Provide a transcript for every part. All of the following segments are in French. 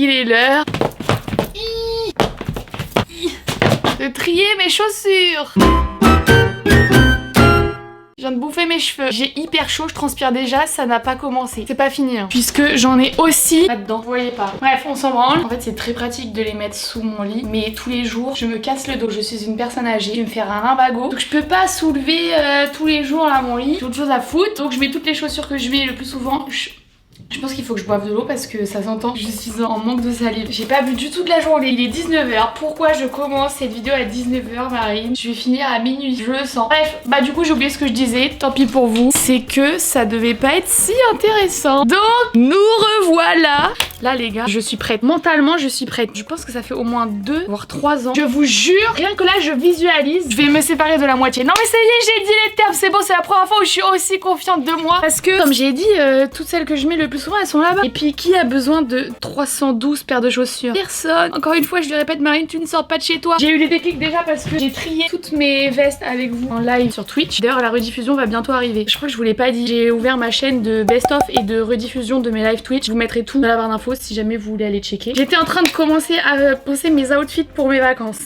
il est l'heure de trier mes chaussures. Je viens de bouffer mes cheveux. J'ai hyper chaud, je transpire déjà, ça n'a pas commencé. C'est pas fini, hein, puisque j'en ai aussi là-dedans. Vous voyez pas. Bref, on s'en branle. En fait, c'est très pratique de les mettre sous mon lit, mais tous les jours, je me casse le dos. Je suis une personne âgée, je vais me faire un lumbago. Donc je peux pas soulever tous les jours là mon lit. J'ai autre chose à foutre. Donc je mets toutes les chaussures que je mets le plus souvent. Je pense qu'il faut que je boive de l'eau parce que ça s'entend. Je suis en manque de salive. J'ai pas bu du tout de la journée. Il est 19h. Pourquoi je commence cette vidéo à 19h, Marine? Je vais finir à minuit. Je le sens. Bref, bah du coup j'ai oublié ce que je disais. Tant pis pour vous. C'est que ça devait pas être si intéressant. Donc nous revoilà. Là les gars, je suis prête. Mentalement, je suis prête. Je pense que ça fait au moins 2 voire 3 ans. Je vous jure, rien que là je visualise. Je vais me séparer de la moitié. Non mais ça y est, j'ai dit les termes. C'est bon, c'est la première fois où je suis aussi confiante de moi. Parce que comme j'ai dit, toutes celles que je mets le plus souvent elles sont là-bas. Et puis qui a besoin de 312 paires de chaussures? Personne. Encore une fois je lui répète, Marine, tu ne sors pas de chez toi. J'ai eu des déclics déjà parce que j'ai trié toutes mes vestes avec vous en live sur Twitch. D'ailleurs la rediffusion va bientôt arriver. Je crois que je vous l'ai pas dit. J'ai ouvert ma chaîne de best-of et de rediffusion de mes live Twitch. Je vous mettrai tout dans la barre d'infos si jamais vous voulez aller checker. J'étais en train de commencer à penser mes outfits pour mes vacances.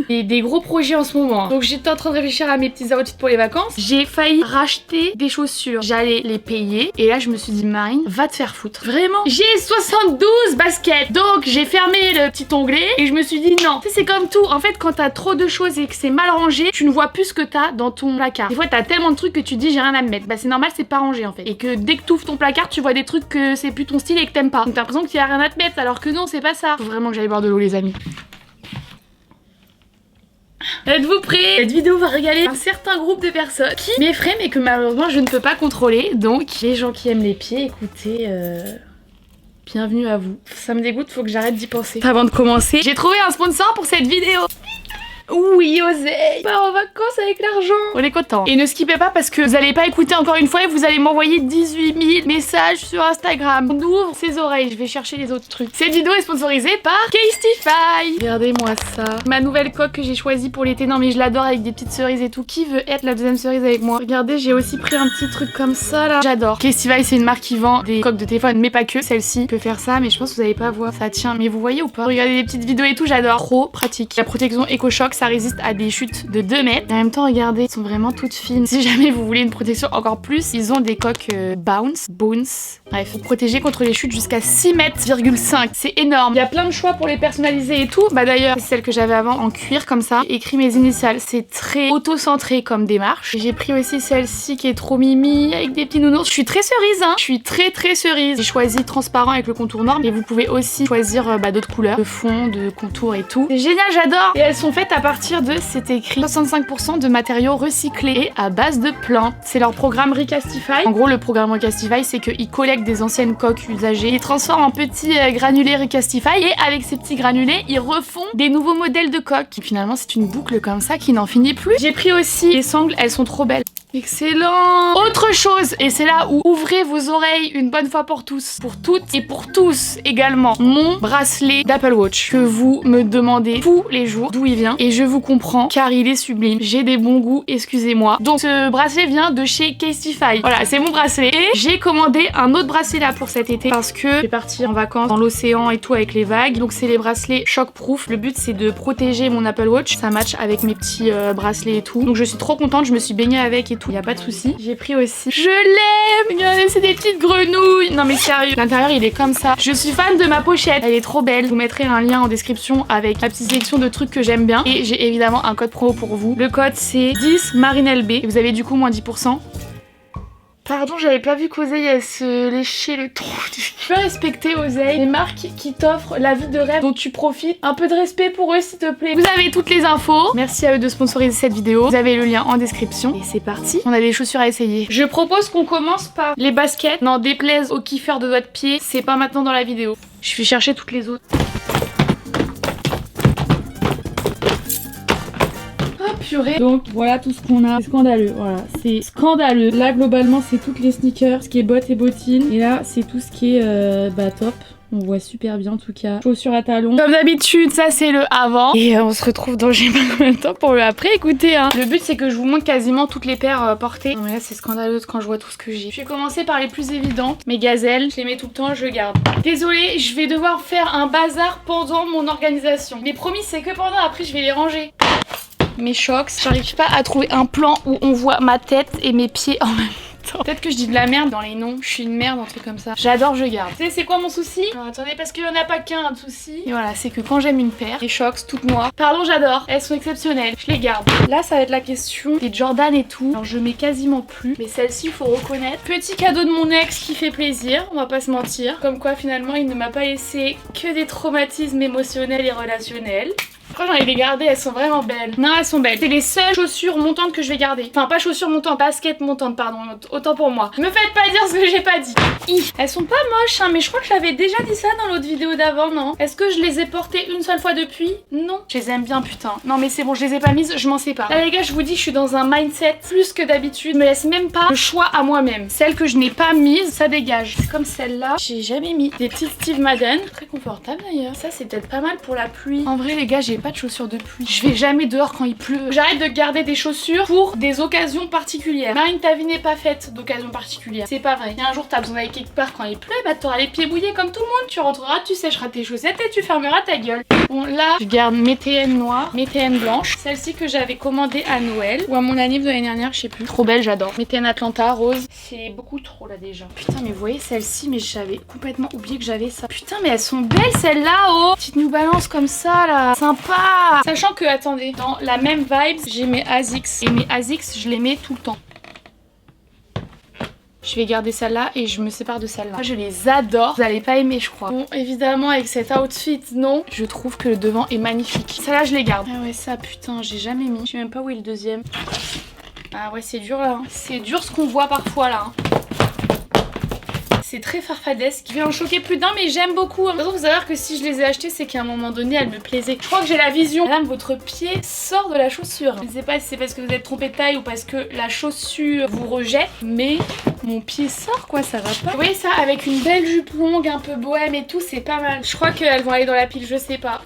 Et des gros projets en ce moment. Donc j'étais en train de réfléchir à mes petits outfits pour les vacances. J'ai failli racheter des chaussures. J'allais les payer. Et là je me suis dit, Marine, va te faire foutre. Vraiment, j'ai 72 baskets. Donc j'ai fermé le petit onglet et je me suis dit non. Tu sais, c'est comme tout. En fait, quand t'as trop de choses et que c'est mal rangé, tu ne vois plus ce que t'as dans ton placard. Des fois, t'as tellement de trucs que tu dis j'ai rien à me mettre. Bah c'est normal, c'est pas rangé en fait. Et que dès que t'ouvres ton placard, tu vois des trucs que c'est plus ton style et que t'aimes pas. Donc t'as l'impression qu'il y a rien à te mettre alors que non, c'est pas ça. Faut vraiment que j'aille boire de l'eau les amis. Êtes-vous prêts? Cette vidéo va régaler un certain groupe de personnes qui m'effraient mais que malheureusement je ne peux pas contrôler. Donc les gens qui aiment les pieds, écoutez, bienvenue à vous. Ça me dégoûte, faut que j'arrête d'y penser. Avant de commencer, j'ai trouvé un sponsor pour cette vidéo. Oui, Oseille, part en vacances avec l'argent. On est content. Et ne skippez pas parce que vous allez pas écouter encore une fois et vous allez m'envoyer 18 000 messages sur Instagram. On ouvre ses oreilles, je vais chercher les autres trucs. Cette vidéo est sponsorisée par Casetify. Regardez-moi ça. Ma nouvelle coque que j'ai choisie pour l'été. Non mais je l'adore avec des petites cerises et tout. Qui veut être la deuxième cerise avec moi? Regardez, j'ai aussi pris un petit truc comme ça là. J'adore. Casetify, c'est une marque qui vend des coques de téléphone, mais pas que. Celle-ci peut faire ça, mais je pense que vous allez pas voir. Ça tient, mais vous voyez ou pas? Regardez les petites vidéos et tout, j'adore. Trop pratique. La protection EcoShock, ça résiste à des chutes de 2 mètres. Et en même temps, regardez, elles sont vraiment toutes fines. Si jamais vous voulez une protection encore plus, ils ont des coques bounce. Bref, pour protéger contre les chutes jusqu'à 6,5 mètres. C'est énorme. Il y a plein de choix pour les personnaliser et tout. Bah d'ailleurs, c'est celle que j'avais avant en cuir comme ça. J'ai écrit mes initiales. C'est très auto-centré comme démarche. J'ai pris aussi celle-ci qui est trop mimi avec des petits nounours. Je suis très cerise, hein. Je suis très cerise. J'ai choisi transparent avec le contour noir. Mais vous pouvez aussi choisir d'autres couleurs, de fond, de contour et tout. C'est génial, j'adore. Et elles sont faites à partir de, c'est écrit 65% de matériaux recyclés et à base de plantes. C'est leur programme Recastify. En gros, le programme Recastify, c'est qu'ils collectent des anciennes coques usagées, ils transforment en petits granulés Recastify et avec ces petits granulés, ils refont des nouveaux modèles de coques. Et finalement, c'est une boucle comme ça qui n'en finit plus. J'ai pris aussi les sangles, elles sont trop belles. Excellent. Autre chose, et c'est là où ouvrez vos oreilles une bonne fois pour tous, pour toutes et pour tous également, mon bracelet d'Apple Watch que vous me demandez tous les jours d'où il vient et je vous comprends car il est sublime. J'ai des bons goûts, excusez-moi. Donc ce bracelet vient de chez Casetify. Voilà, c'est mon bracelet et j'ai commandé un autre bracelet là pour cet été parce que je vais partir en vacances dans l'océan et tout avec les vagues. Donc c'est les bracelets shockproof. Le but c'est de protéger mon Apple Watch. Ça match avec mes petits bracelets et tout. Donc je suis trop contente, je me suis baignée avec et tout. Y a pas de souci. J'ai pris aussi. Je l'aime. Regardez, c'est des petites grenouilles. Non mais sérieux. L'intérieur il est comme ça. Je suis fan de ma pochette. Elle est trop belle. Je vous mettrai un lien en description avec la petite sélection de trucs que j'aime bien. Et j'ai évidemment un code promo pour vous. Le code c'est 10 MarineLB. Et vous avez du coup moins 10%. Pardon, j'avais pas vu qu'Oseille elle se léchait le trou. Je peux respecter Oseille, les marques qui t'offrent la vie de rêve dont tu profites. Un peu de respect pour eux s'il te plaît. Vous avez toutes les infos. Merci à eux de sponsoriser cette vidéo. Vous avez le lien en description. Et c'est parti. On a des chaussures à essayer. Je propose qu'on commence par les baskets. N'en déplaise aux kiffeurs de doigts de pied. C'est pas maintenant dans la vidéo. Je vais chercher toutes les autres. Donc voilà tout ce qu'on a. C'est scandaleux, voilà, c'est scandaleux. Là globalement c'est toutes les sneakers, ce qui est bottes et bottines. Et là c'est tout ce qui est top. On voit super bien en tout cas. Chaussures à talons. Comme d'habitude, ça c'est le avant. Et on se retrouve dans je sais pas combien de temps pour le après. Écoutez, hein. Le but c'est que je vous montre quasiment toutes les paires portées. Non mais là c'est scandaleux quand je vois tout ce que j'ai. Je vais commencer par les plus évidentes. Mes gazelles, je les mets tout le temps, je garde. Désolée, je vais devoir faire un bazar pendant mon organisation. Mais promis, c'est que pendant, après je vais les ranger. Mes chocs, j'arrive pas à trouver un plan où on voit ma tête et mes pieds en même temps. Peut-être que je dis de la merde dans les noms, je suis une merde, un truc comme ça. J'adore, je garde. Tu sais c'est quoi mon souci? Alors, attendez, parce qu'il y en a pas qu'un de souci. Et voilà, c'est que quand j'aime une paire, les chocs toutes noires, pardon j'adore, elles sont exceptionnelles, je les garde. Là ça va être la question des Jordan et tout. Alors je mets quasiment plus, mais celle-ci il faut reconnaître. Petit cadeau de mon ex qui fait plaisir, on va pas se mentir. Comme quoi finalement il ne m'a pas laissé que des traumatismes émotionnels et relationnels. Après j'en ai les garder, elles sont vraiment belles. Non, elles sont belles. C'est les seules chaussures montantes que je vais garder. Enfin pas chaussures montantes, basket montante, pardon. Autant pour moi. Me faites pas dire ce que j'ai pas dit. Elles sont pas moches hein, mais je crois que j'avais déjà dit ça dans l'autre vidéo d'avant, non? Est-ce que je les ai portées une seule fois depuis? Non. Je les aime bien putain. Non mais c'est bon, je les ai pas mises, je m'en sépare. Là les gars, je vous dis, je suis dans un mindset plus que d'habitude. Je me laisse même pas le choix à moi-même. Celles que je n'ai pas mises, ça dégage. C'est comme celle-là, j'ai jamais mis. Des petites Steve Madden. Très confortable d'ailleurs. Ça c'est peut-être pas mal pour la pluie. En vrai les gars, j'ai pas de chaussures de pluie. Je vais jamais dehors quand il pleut. J'arrête de garder des chaussures pour des occasions particulières. Marine, ta vie n'est pas faite d'occasions particulières. C'est pas vrai. Si un jour t'as besoin d'aller quelque part quand il pleut, bah t'auras les pieds mouillés comme tout le monde. Tu rentreras, tu sécheras tes chaussettes et tu fermeras ta gueule. Bon là, je garde mes TN noires, mes TN blanches. Celle-ci que j'avais commandée à Noël ou à mon anniv de l'année dernière, je sais plus. Trop belle, j'adore. Mes TN Atlanta rose. C'est beaucoup trop là déjà. Putain mais vous voyez celle-ci, mais j'avais complètement oublié que j'avais ça. Putain mais elles sont belles celles-là, oh. Petite New Balance comme ça là. Sympa. Sachant que, attendez, dans la même vibe, j'ai mes Asics. Et mes Asics, je les mets tout le temps. Je vais garder celle-là et je me sépare de celle-là. Je les adore. Vous allez pas aimer, je crois. Bon, évidemment, avec cet outfit, non. Je trouve que le devant est magnifique. Celle-là, je les garde. Ah ouais, ça, putain, j'ai jamais mis. Je sais même pas où est le deuxième. Ah ouais, c'est dur, là. C'est dur ce qu'on voit parfois, là. C'est très farfadesque. Je vais en choquer plus d'un, mais j'aime beaucoup. De toute façon, vous savez que si je les ai achetées, c'est qu'à un moment donné, elles me plaisaient. Je crois que j'ai la vision. Madame, votre pied sort de la chaussure. Je ne sais pas si c'est parce que vous êtes trompé de taille ou parce que la chaussure vous rejette, mais mon pied sort, quoi, ça va pas. Vous voyez ça, avec une belle jupe longue, un peu bohème et tout, c'est pas mal. Je crois qu'elles vont aller dans la pile, je sais pas.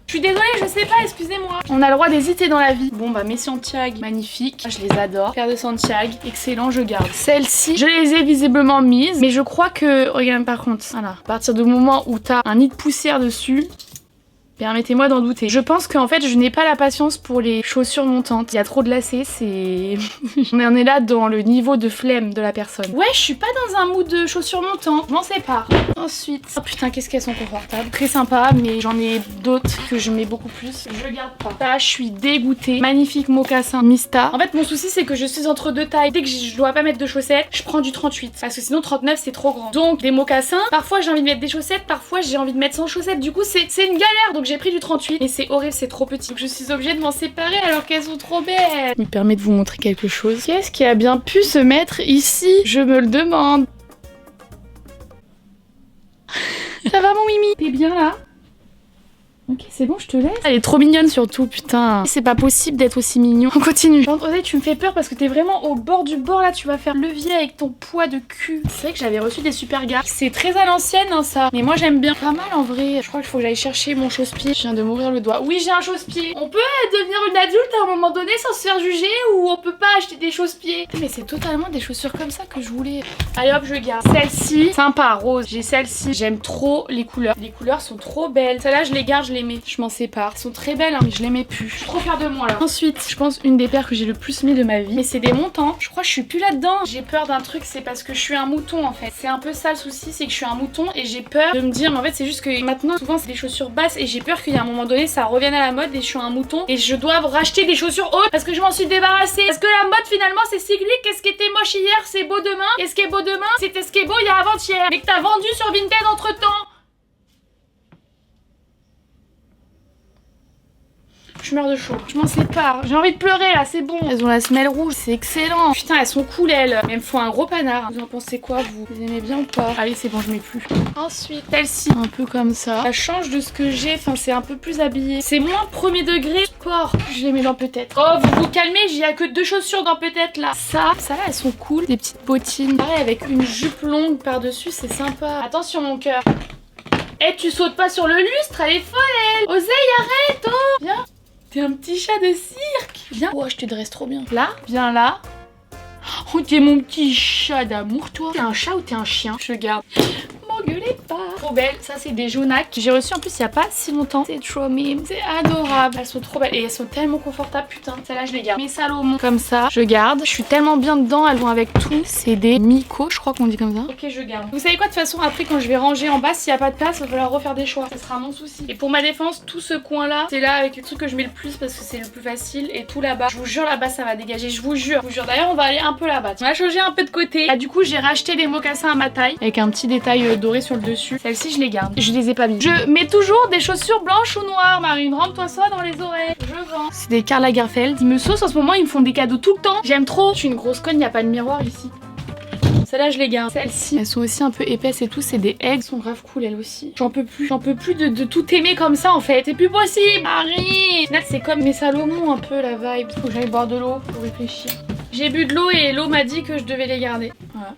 Je suis désolée, je sais pas, excusez-moi. On a le droit d'hésiter dans la vie. Bon bah mes Santiago, magnifiques. Je les adore. Paire de Santiago, excellent, je garde. Celles-ci, je les ai visiblement mises. Mais je crois que, regarde par contre, voilà. À partir du moment où t'as un nid de poussière dessus, permettez-moi d'en douter. Je pense qu'en fait, je n'ai pas la patience pour les chaussures montantes. Il y a trop de lacets, c'est... On en est là dans le niveau de flemme de la personne. Ouais, je suis pas dans un mood de chaussures montantes. Je m'en sépare. Ensuite... Oh putain, qu'est-ce qu'elles sont confortables. Très sympa, mais j'en ai d'autres que je mets beaucoup plus. Je garde pas. Là, je suis dégoûtée. Magnifique mocassin Mista. En fait, mon souci, c'est que je suis entre deux tailles. Dès que je dois pas mettre de chaussettes, je prends du 38. Parce que sinon, 39, c'est trop grand. Donc, des mocassins. Parfois, j'ai envie de mettre des chaussettes. Parfois, j'ai envie de mettre sans chaussettes. Du coup, c'est une galère. Donc, j'ai pris du 38 et c'est horrible, c'est trop petit. Donc je suis obligée de m'en séparer alors qu'elles sont trop belles. Il me permet de vous montrer quelque chose. Qu'est-ce qui a bien pu se mettre ici? Je me le demande. Ça va mon Mimi? T'es bien là? Ok, c'est bon, je te laisse. Elle est trop mignonne surtout, putain. C'est pas possible d'être aussi mignon. On continue. André, tu me fais peur parce que t'es vraiment au bord du bord là. Tu vas faire levier avec ton poids de cul. C'est vrai que j'avais reçu des super gars. C'est très à l'ancienne, hein, ça. Mais moi, j'aime bien. Pas mal en vrai. Je crois qu'il faut que j'aille chercher mon chausse-pied. Je viens de m'ouvrir le doigt. Oui, j'ai un chausse-pied. On peut devenir une adulte à un moment donné sans se faire juger ou on peut pas acheter des chausse-pieds. Mais c'est totalement des chaussures comme ça que je voulais. Allez hop, je garde. Celle-ci, sympa, rose. J'ai celle-ci. J'aime trop les couleurs. Les couleurs sont trop belles. Celle-là, je les garde, je les mets. Je m'en sépare. Elles sont très belles, hein, mais je les mets plus. Je suis trop fière de moi là. Ensuite, je pense une des paires que j'ai le plus mis de ma vie. Mais c'est des montants. Je crois que je suis plus là-dedans. J'ai peur d'un truc, c'est parce que je suis un mouton en fait. C'est un peu ça le souci, c'est que je suis un mouton et j'ai peur de me dire, mais en fait, c'est juste que maintenant, souvent, c'est des chaussures basses et j'ai peur qu'il y a un moment donné, ça revienne à la mode et je suis un mouton et je dois racheter des chaussures hautes parce que je m'en suis débarrassée. Parce que la mode finalement, c'est cyclique. Qu'est-ce qui était moche hier, c'est beau demain. Qu'est-ce qui est beau demain, c'était ce qui est beau il y a avant-hier. Mais que t'as vendu sur Vinted entre temps. Je je meurs de chaud. Je m'en sépare. J'ai envie de pleurer là, c'est bon. Elles ont la semelle rouge, c'est excellent. Putain, elles sont cool elles. Mais elles me font un gros panard. Vous en pensez quoi vous? Vous aimez bien ou pas? Allez, c'est bon, je mets plus. Ensuite, celle-ci, un peu comme ça. Ça change de ce que j'ai, enfin c'est un peu plus habillé. C'est moins premier degré. Sport, je les mets dans peut-être. Oh, vous vous calmez, j'y a que 2 chaussures dans peut-être là. Ça là, elles sont cool. Des petites bottines. Pareil, avec une jupe longue par-dessus, c'est sympa. Attention mon cœur. Eh, tu sautes pas sur le lustre, elle est folle elle. Oseille, arrête, oh. Viens. T'es un petit chat de cirque. Viens. Oh, je te dresse trop bien. Là, viens là. Oh, t'es mon petit chat d'amour, toi. T'es un chat ou t'es un chien? Je garde. M'engueulez pas. Trop belle. Ça, c'est des jaunacs que j'ai reçus en plus il y a pas si longtemps. C'est trop mime. C'est adorable. Elles sont trop belles. Et elles sont tellement confortables, putain. Celles-là, je les garde. Mes Salomon, comme ça, je garde. Je suis tellement bien dedans. Elles vont avec tout. C'est des Miko, je crois qu'on dit comme ça. Ok, je garde. Vous savez quoi, de toute façon, après, quand je vais ranger en bas, s'il n'y a pas de place, il va falloir refaire des choix. Ce sera mon souci. Et pour ma défense, tout ce coin-là, c'est là avec les trucs que je mets le plus parce que c'est le plus facile. Et tout là-bas, je vous jure, là-bas, ça va dégager. Je vous jure. D'ailleurs, on va aller un peu là-bas. On va changer un peu de côté. Là, du coup, j'ai racheté des mocassins à ma taille avec un petit détail doré sur le dessus. Celles-ci, je les garde. Je les ai pas mis. Je mets toujours des chaussures blanches ou noires. Marine, rentre-toi ça dans les oreilles. Je vends. C'est des Karl Lagerfeld. Ils me saucent en ce moment. Ils me font des cadeaux tout le temps. J'aime trop. Je suis une grosse conne. Y a pas de miroir ici. Celles-là, je les garde. Celles-ci, elles sont aussi un peu épaisses et tout. C'est des eggs. Elles sont grave cool, elles aussi. J'en peux plus. J'en peux plus de tout aimer comme ça, en fait. C'est plus possible. Marie. Là, c'est comme mes Salomon, un peu, la vibe. Faut que j'aille boire de l'eau pour réfléchir. J'ai bu de l'eau et l'eau m'a dit que je devais les garder. Voilà.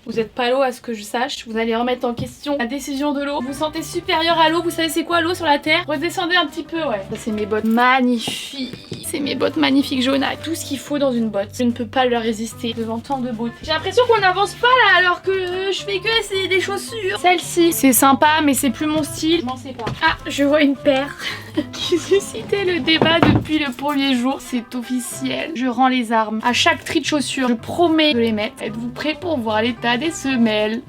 Vous êtes pas l'eau à ce que je sache, vous allez remettre en question la décision de l'eau. Vous vous sentez supérieur à l'eau, vous savez c'est quoi l'eau sur la terre? Redescendez un petit peu, ouais. Ça c'est mes bottes magnifiques. C'est mes bottes magnifiques jaunaques. Tout ce qu'il faut dans une botte. Je ne peux pas leur résister devant tant de beauté. J'ai l'impression qu'on n'avance pas là alors que je fais que c'est des chaussures. Celle-ci, c'est sympa mais c'est plus mon style. Je m'en sais pas. Ah, je vois une paire qui suscitait le débat depuis le premier jour. C'est officiel. Je rends les armes. À chaque tri de chaussures, je promets de les mettre. Êtes-vous prêts pour voir l'état des semelles?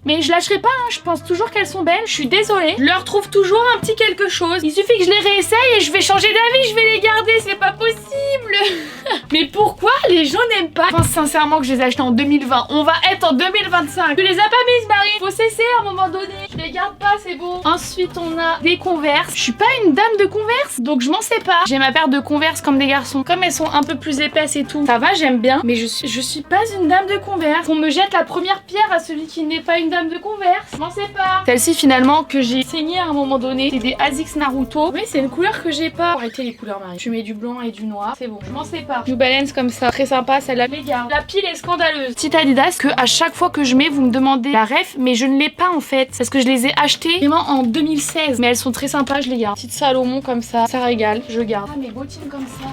Mais je lâcherai pas, hein. Je pense toujours qu'elles sont belles. Je suis désolée. Je leur trouve toujours un petit quelque chose. Il suffit que je les réessaye et je vais changer d'avis. Je vais les garder. C'est pas possible. Mais pourquoi les gens n'aiment pas? Je pense sincèrement que je les ai achetées en 2020. On va être en 2025. Tu les as pas mises, Marie. Faut cesser à un moment donné. Je les garde pas, c'est bon. Ensuite, on a des Converse. Je suis pas une dame de Converse, donc je m'en sépare. J'ai ma paire de Converse comme des garçons. Comme elles sont un peu plus épaisses et tout, ça va, j'aime bien. Mais je suis pas une dame de Converse. On me jette la première pierre à celui qui n'est pas une dame de Converse. Je m'en sépare. Celle-ci finalement que j'ai saignée à un moment donné, c'est des Asics Naruto. Oui, c'est une couleur que j'ai pas. Arrêtez les couleurs, Marie. Je mets du blanc et du noir. C'est bon, je m'en sépare. New Balance comme ça, très sympa. Celle-là, les gars. La pile est scandaleuse. Petite Adidas que à chaque fois que je mets, vous me demandez la ref, mais je ne l'ai pas en fait, parce que je les ai achetées vraiment en 2016. Mais elles sont très sympas, je les garde. Petite Salomon comme ça régale. Je garde. Ah, mes bottines comme ça.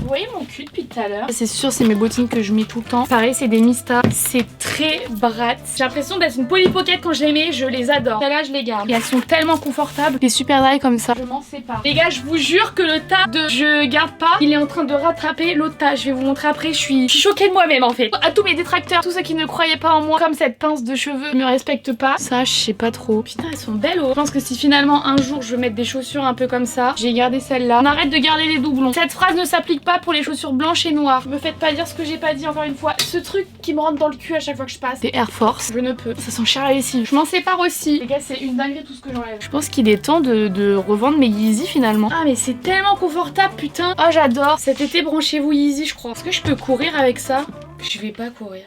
Vous voyez mon cul depuis tout à l'heure? C'est sûr, c'est mes bottines que je mets tout le temps. Pareil, c'est des Mista. C'est très brat. J'ai l'impression d'être une Polly Pocket quand je les mets. Je les adore. Celles-là, je les garde. Et elles sont tellement confortables. Les super dry comme ça. Je m'en sépare. Les gars, je vous jure que le tas de je garde pas, il est en train de rattraper l'autre tas. Je vais vous montrer après. Je suis choquée de moi-même en fait. À tous mes détracteurs, tous ceux qui ne croyaient pas en moi, comme cette pince de cheveux, me respectent pas. Ça, je sais pas trop. Putain, elles sont belles. Oh. Je pense que si finalement un jour je veux mettre des chaussures un peu comme ça, j'ai gardé celle-là. On arrête de garder les doublons. Cette phrase ne s'applique pas pour les chaussures blanches et noires. Me faites pas dire ce que j'ai pas dit encore une fois. Ce truc qui me rentre dans le cul à chaque fois que je passe. Des Air Force. Je ne peux. Ça sent cher la lessive. Je m'en sépare aussi. Les gars, c'est une dinguerie tout ce que j'enlève. Je pense qu'il est temps de revendre mes Yeezy finalement. Ah mais c'est tellement confortable, putain. Oh j'adore. Cet été, branchez-vous Yeezy, je crois. Est-ce que je peux courir avec ça? Je vais pas courir.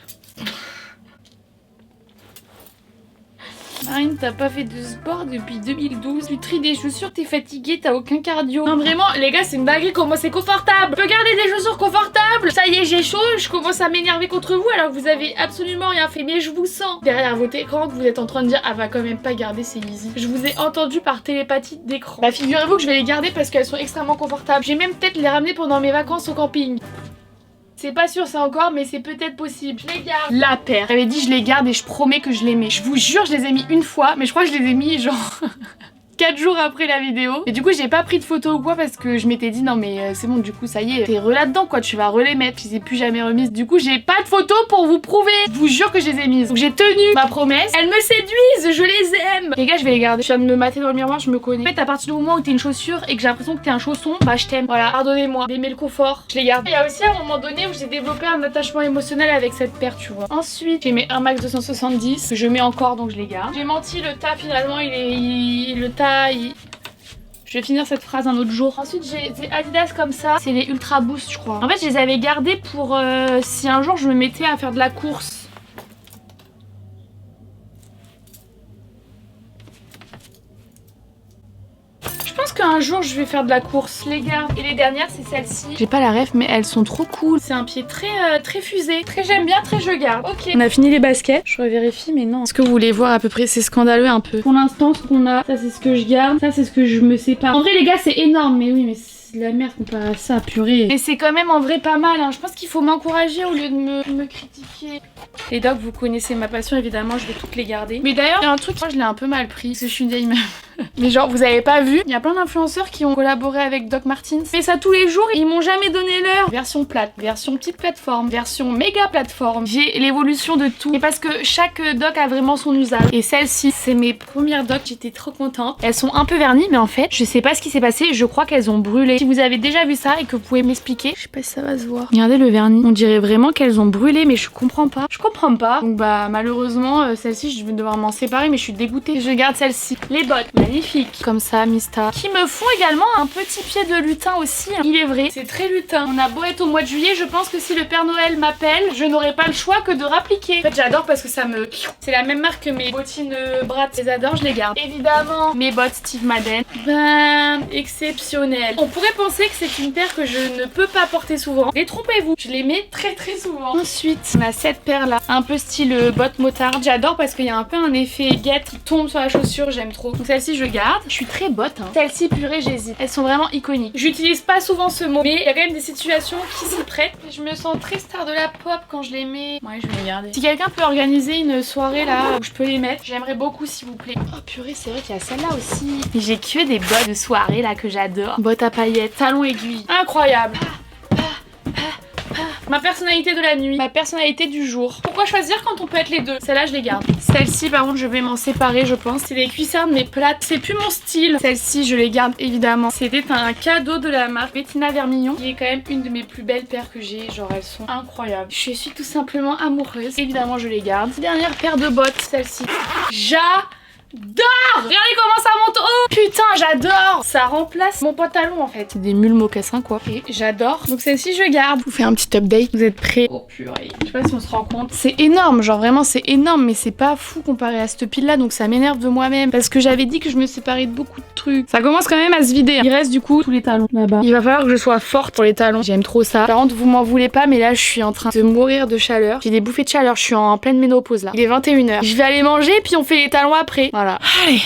Marine, t'as pas fait de sport depuis 2012. Tu tries des chaussures, t'es fatiguée, t'as aucun cardio. Non, vraiment, les gars, c'est une dinguerie comment c'est confortable. Je peux garder des chaussures confortables. Ça y est, j'ai chaud, je commence à m'énerver contre vous alors que vous avez absolument rien fait. Mais je vous sens derrière votre écran que vous êtes en train de dire, ah, va quand même pas garder ces Yeezy. Je vous ai entendu par télépathie d'écran. Bah, figurez-vous que je vais les garder parce qu'elles sont extrêmement confortables. J'ai même peut-être les ramener pendant mes vacances au camping. C'est pas sûr ça encore, mais c'est peut-être possible. Je les garde. La paire. J'avais dit je les garde et je promets que je les mets. Je vous jure, je les ai mis une fois, mais je crois que je les ai mis genre 4 jours après la vidéo. Et du coup, j'ai pas pris de photo ou quoi parce que je m'étais dit non mais c'est bon, du coup, ça y est, t'es là-dedans quoi, tu vas les mettre. Je les ai plus jamais remises. Du coup, j'ai pas de photo pour vous prouver. Je vous jure que je les ai mises. Donc j'ai tenu ma promesse. Elles me séduisent, je les aime. Les gars, je vais les garder. Je viens de me mater dans le miroir, je me connais. En fait, à partir du moment où t'es une chaussure et que j'ai l'impression que t'es un chausson, bah je t'aime. Voilà, pardonnez-moi d'aimer le confort. Je les garde. Il y a aussi un moment donné où j'ai développé un attachement émotionnel avec cette paire, tu vois. Ensuite, j'ai mes Air Max 270 que je mets encore, donc je les garde. J'ai menti, le tas finalement, le tas, Je vais finir cette phrase un autre jour. Ensuite j'ai des Adidas comme ça, c'est les Ultra Boost je crois. En fait je les avais gardés pour si un jour je me mettais à faire de la course. Je pense qu'un jour je vais faire de la course, les gars. Et les dernières c'est celles-ci. J'ai pas la ref mais elles sont trop cool. C'est un pied très fusé. Très j'aime bien, très je garde. Ok. On a fini les baskets. Je revérifie mais non. Est-ce que vous voulez voir à peu près? C'est scandaleux un peu. Pour l'instant ce qu'on a, ça c'est ce que je garde. Ça c'est ce que je me sépare. En vrai les gars c'est énorme mais oui mais c'est de la merde comparé à ça, purée. Mais c'est quand même en vrai pas mal hein. Je pense qu'il faut m'encourager au lieu de me critiquer. Les docs vous connaissez ma passion évidemment, je vais toutes les garder. Mais d'ailleurs il y a un truc, moi je l'ai un peu mal pris parce que je suis une vieille meuf. Mais genre vous avez pas vu, il y a plein d'influenceurs qui ont collaboré avec Doc Martens. Mais ça tous les jours, ils m'ont jamais donné l'heure. Version plate, version petite plateforme, version méga plateforme. J'ai l'évolution de tout. Et parce que chaque doc a vraiment son usage. Et celle-ci, c'est mes premières docs, j'étais trop contente. Elles sont un peu vernies, mais en fait, je sais pas ce qui s'est passé, je crois qu'elles ont brûlé. Si vous avez déjà vu ça et que vous pouvez m'expliquer, je sais pas si ça va se voir. Regardez le vernis, on dirait vraiment qu'elles ont brûlé, mais je comprends pas. Je comprends pas. Donc bah malheureusement, celle-ci, je vais devoir m'en séparer, mais je suis dégoûtée. Je garde celle-ci. Les bottes, magnifiques. Comme ça, Mista. Qui me font également un petit pied de lutin aussi. Il est vrai, c'est très lutin. On a beau être au mois de juillet, je pense que si le Père Noël m'appelle, je n'aurai pas le choix que de rappliquer. En fait, j'adore parce que ça me... C'est la même marque que mes bottines Brat. Je les adore, je les garde. Évidemment, mes bottes Steve Madden. Ben, exceptionnel. On pourrait penser que c'est une paire que je ne peux pas porter souvent. Détrompez-vous, je les mets très souvent. Ensuite, on a cette paire là, un peu style botte motard. J'adore parce qu'il y a un peu un effet guette qui tombe sur la chaussure, j'aime trop. Donc celle-ci, je garde. Je suis très botte. Hein. Celle-ci, purée, j'hésite. Elles sont vraiment iconiques. J'utilise pas souvent ce mot, mais il y a quand même des situations qui s'y prêtent. Et je me sens très star de la pop quand je les mets. Ouais, je vais les garder. Si quelqu'un peut organiser une soirée là où je peux les mettre, j'aimerais beaucoup s'il vous plaît. Oh purée, c'est vrai qu'il y a celle-là aussi. J'ai que des bottes de soirée là que j'adore. Bottes à paillettes, talons aiguilles. Incroyable. Ma personnalité de la nuit, ma personnalité du jour. Pourquoi choisir quand on peut être les deux? Celle-là, je les garde. Celle-ci, par contre, je vais m'en séparer, je pense. C'est des cuissardes, mais plates. C'est plus mon style. Celle-ci, je les garde, évidemment. C'était un cadeau de la marque Bettina Vermillon, qui est quand même une de mes plus belles paires que j'ai. Genre, elles sont incroyables. Je suis tout simplement amoureuse. Évidemment, je les garde. Dernière paire de bottes, celle-ci. Regardez comment ça monte haut. Putain j'adore. Ça remplace mon pantalon en fait. C'est des mules mocassins quoi. Et j'adore. Donc celle-ci je garde. Je vous fais un petit update. Vous êtes prêts? Oh purée. Je sais pas si on se rend compte. C'est énorme. Genre vraiment c'est énorme. Mais c'est pas fou comparé à cette pile là. Donc ça m'énerve de moi-même. Parce que j'avais dit que je me séparais de beaucoup de trucs. Ça commence quand même à se vider. Il reste du coup tous les talons là-bas. Il va falloir que je sois forte pour les talons. J'aime trop ça. Par contre vous m'en voulez pas. Mais là je suis en train de mourir de chaleur. J'ai des bouffées de chaleur. Je suis en pleine ménopause là. Il est 21h. Je vais aller manger puis on fait les talons après. Voilà. Allez.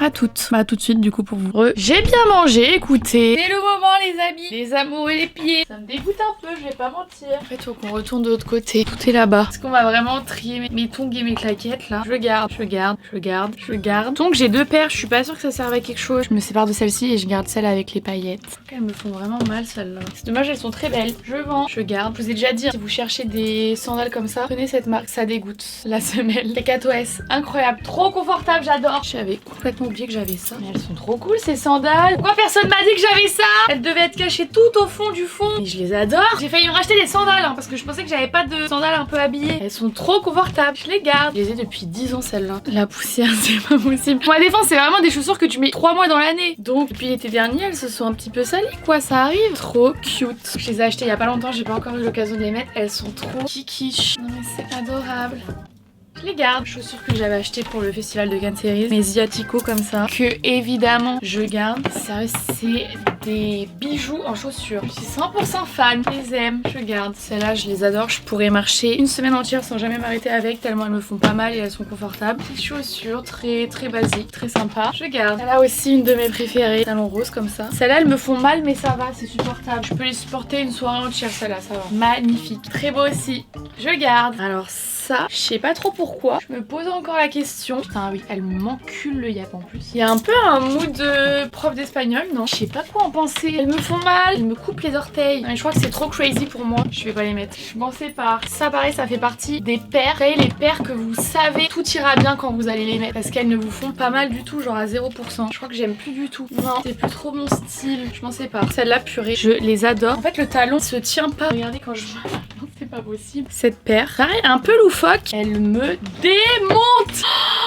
À toutes. Bah tout de suite du coup pour vous. J'ai bien mangé, écoutez. C'est le moment les amis. Les amours et les pieds. Ça me dégoûte un peu, je vais pas mentir. En fait faut qu'on retourne de l'autre côté. Tout est là-bas. Est-ce qu'on va vraiment trier mes tongs et mes claquettes là? Je garde. Donc j'ai deux paires, je suis pas sûre que ça serve à quelque chose. Je me sépare de celle-ci et je garde celle avec les paillettes. Elles me font vraiment mal celles-là. C'est dommage, elles sont très belles. Je vends, je garde. Je vous ai déjà dit, si vous cherchez des sandales comme ça, prenez cette marque, ça dégoûte. La semelle. Les 4OS. Incroyable. Trop confortable, j'adore. J'avais complètement oublié que j'avais ça. Mais elles sont trop cool ces sandales. Pourquoi personne m'a dit que j'avais ça? Elles devaient être cachées tout au fond du fond. Mais je les adore. J'ai failli me racheter des sandales hein, parce que je pensais que j'avais pas de sandales un peu habillées. Elles sont trop confortables. Je les garde. Je les ai depuis 10 ans celles-là. La poussière c'est pas possible. Pour ma défense c'est vraiment des chaussures que tu mets 3 mois dans l'année. Donc depuis l'été dernier elles se sont un petit peu salies quoi. Ça arrive. Trop cute. Je les ai achetées il y a pas longtemps. J'ai pas encore eu l'occasion de les mettre. Elles sont trop kikiches. Non mais c'est adorable. Je les garde. Chaussures que j'avais achetées pour le festival de Cannes Series. Mes Ziatico comme ça. Que évidemment je garde. Sérieux, c'est des bijoux en chaussures. Je suis 100% fan. Je les aime. Je garde. Celles-là, je les adore. Je pourrais marcher une semaine entière sans jamais m'arrêter avec. Tellement elles me font pas mal et elles sont confortables. Petites chaussures très basiques. Très sympa. Je garde. Celle-là aussi, une de mes préférées. Talons roses comme ça. Celles-là, elles me font mal mais ça va. C'est supportable. Je peux les supporter une soirée entière. Celle-là, ça va. Magnifique. Très beau aussi. Je garde. Alors ça, je sais pas trop pourquoi. Je me pose encore la question. Putain oui, elle m'encule le yap en plus. Il y a un peu un mood de prof d'espagnol, non? Je sais pas quoi en penser. Elles me font mal, elles me coupent les orteils. Non, mais je crois que c'est trop crazy pour moi. Je vais pas les mettre. Je m'en sépare. Ça pareil, ça fait partie des paires. Et les paires que vous savez, tout ira bien quand vous allez les mettre. Parce qu'elles ne vous font pas mal du tout, genre à 0%. Je crois que j'aime plus du tout. Non, c'est plus trop mon style. Je m'en sépare. Celle-là, purée, je les adore. En fait, le talon se tient pas. Regardez quand je... Non, c'est pas possible. Cette paire, pareil, un peu loufoque. Elle me démonte.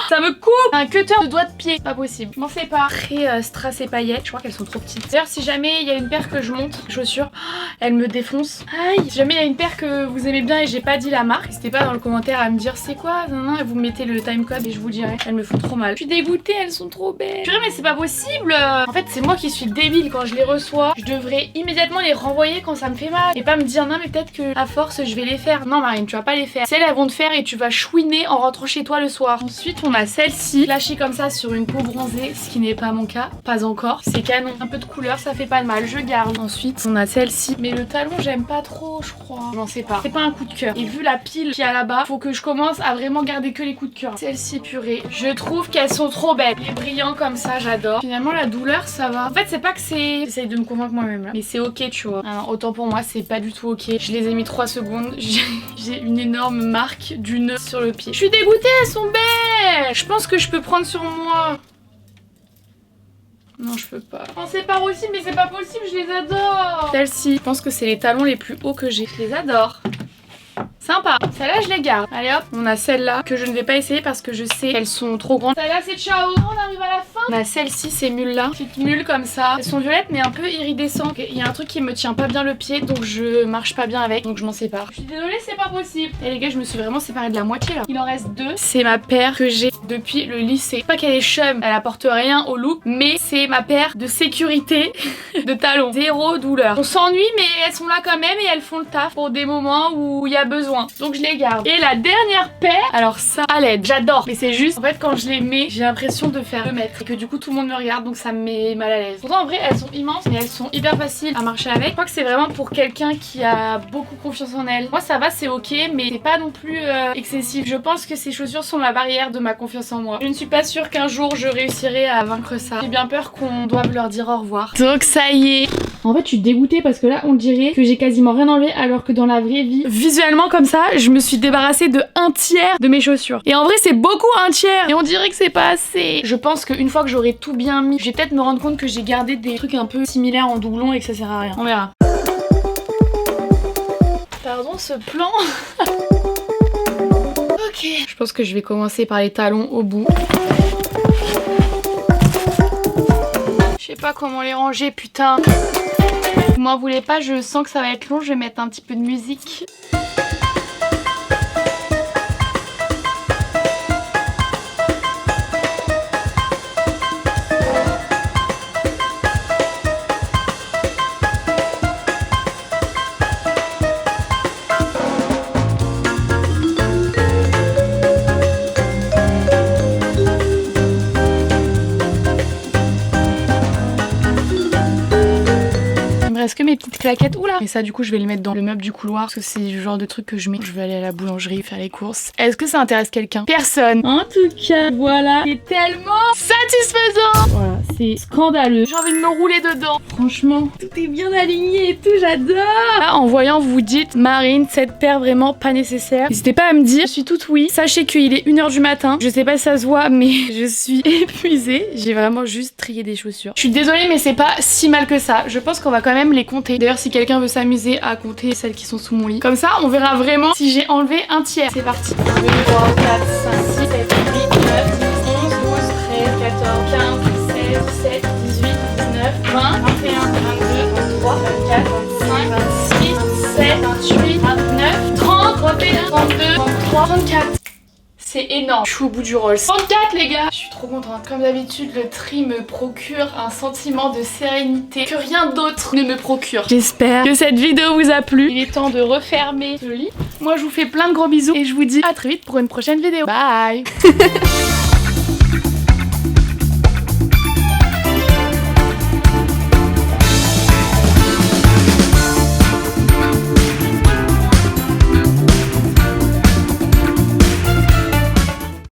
Ça me coupe un cutter de doigts de pied. Pas possible. Je m'en sépare. Très strass et paillettes. Je crois qu'elles sont trop petites. D'ailleurs, si jamais il y a une paire que je monte, chaussures, elle me défonce. Aïe. Si jamais il y a une paire que vous aimez bien et j'ai pas dit la marque, n'hésitez pas dans le commentaire à me dire c'est quoi. Non, et vous mettez le timecode et je vous dirai. Elles me font trop mal. Je suis dégoûtée, elles sont trop belles. Purée, mais c'est pas possible. En fait, c'est moi qui suis débile quand je les reçois. Je devrais immédiatement les renvoyer quand ça me fait mal. Et pas me dire non, mais peut-être que à force je vais les faire. Non, Marine, tu vas pas les faire. Celles, elles vont te faire et tu vas chouiner en rentrant chez toi le soir. Ensuite, on a celle-ci, lâchée comme ça sur une peau bronzée, ce qui n'est pas mon cas. Pas encore. C'est canon. Un peu de couleur, ça fait pas de mal. Je garde. Ensuite, on a celle-ci. Mais le talon, j'aime pas trop, je crois. Je n'en sais pas. C'est pas un coup de cœur. Et vu la pile qu'il y a là-bas, faut que je commence à vraiment garder que les coups de cœur. Celle-ci, purée. Je trouve qu'elles sont trop belles. Les brillants comme ça, j'adore. Finalement, la douleur, ça va. En fait, c'est pas que c'est... J'essaye de me convaincre moi-même là. Mais c'est ok, tu vois. Alors, autant pour moi, c'est pas du tout ok. Je les ai mis 3 secondes. J'ai une énorme marque du nœud sur le pied. Je suis dégoûtée, elles sont belles. Je pense que je peux prendre sur moi. Non, je peux pas. On sépare aussi, mais c'est pas possible, je les adore. Celle-ci, je pense que c'est les talons les plus hauts que j'ai. Je les adore. Sympa. Celle-là, je les garde. Allez hop, on a celle-là que je ne vais pas essayer parce que je sais qu'elles sont trop grandes. Celle-là, c'est ciao. On arrive à la fin. On a celle-ci, ces mules-là. Petites mules comme ça. Elles sont violettes, mais un peu iridescentes. Il y a un truc qui me tient pas bien le pied, donc je marche pas bien avec. Donc je m'en sépare. Je suis désolée, c'est pas possible. Et les gars, je me suis vraiment séparée de la moitié là. Il en reste 2. C'est ma paire que j'ai depuis le lycée. Pas qu'elle est chum, elle apporte rien au look, mais c'est ma paire de sécurité de talons. Zéro douleur. On s'ennuie, mais elles sont là quand même et elles font le taf pour des moments où il y a besoin. Donc je les garde. Et la dernière paire, alors ça, à l'aide, j'adore. Mais c'est juste, en fait, quand je les mets, j'ai l'impression de faire 2 mètres. Et que du coup, tout le monde me regarde, donc ça me met mal à l'aise. Pourtant, en vrai, elles sont immenses, mais elles sont hyper faciles à marcher avec. Je crois que c'est vraiment pour quelqu'un qui a beaucoup confiance en elle. Moi, ça va, c'est ok, mais c'est pas non plus excessif. Je pense que ces chaussures sont la barrière de ma confiance en moi. Je ne suis pas sûre qu'un jour, je réussirai à vaincre ça. J'ai bien peur qu'on doive leur dire au revoir. Donc ça y est. En fait, je suis dégoûtée parce que là, on dirait que j'ai quasiment rien enlevé, alors que dans la vraie vie, visuellement comme ça, je me suis débarrassée de 1/3 de mes chaussures. Et en vrai, c'est beaucoup 1/3. Et on dirait que c'est pas assez. Je pense qu'une fois que j'aurai tout bien mis, je vais peut-être me rendre compte que j'ai gardé des trucs un peu similaires en doublon et que ça sert à rien. On verra. Pardon, ce plan. Ok. Je pense que je vais commencer par les talons au bout. Je sais pas comment les ranger, putain. Vous m'en voulez pas, je sens que ça va être long, je vais mettre un petit peu de musique. Est-ce que mes petites claquettes, oula, et ça du coup je vais les mettre dans le meuble du couloir parce que c'est le genre de truc que je mets. Je vais aller à la boulangerie faire les courses. Est-ce que ça intéresse quelqu'un? Personne. En tout cas, voilà, c'est tellement satisfaisant. Voilà, c'est scandaleux. J'ai envie de me rouler dedans. Franchement, tout est bien aligné et tout, j'adore. Là, en voyant, vous dites, Marine, cette paire vraiment pas nécessaire. N'hésitez pas à me dire, je suis toute oui. Sachez qu'il est 1h du matin. Je sais pas si ça se voit, mais je suis épuisée. J'ai vraiment juste trié des chaussures. Je suis désolée, mais c'est pas si mal que ça. Je pense qu'on va quand même les compter. D'ailleurs, si quelqu'un veut s'amuser à compter celles qui sont sous mon lit, comme ça, on verra vraiment si j'ai enlevé 1/3. C'est parti. 1, 2, 3, 4, 5, 6, 7, 8, 9, 10, 11, 12, 13, 14, 15, 16, 17, 18, 19, 20, 21, 22, 23, 24, 25, 26, 27, 28, 29, 30, 31, 32, 33, 34. C'est énorme. Je suis au bout du rôle. 34 les gars. Je suis trop contente. Comme d'habitude, le tri me procure un sentiment de sérénité que rien d'autre ne me procure. J'espère que cette vidéo vous a plu. Il est temps de refermer ce lit. Moi, je vous fais plein de gros bisous et je vous dis à très vite pour une prochaine vidéo. Bye.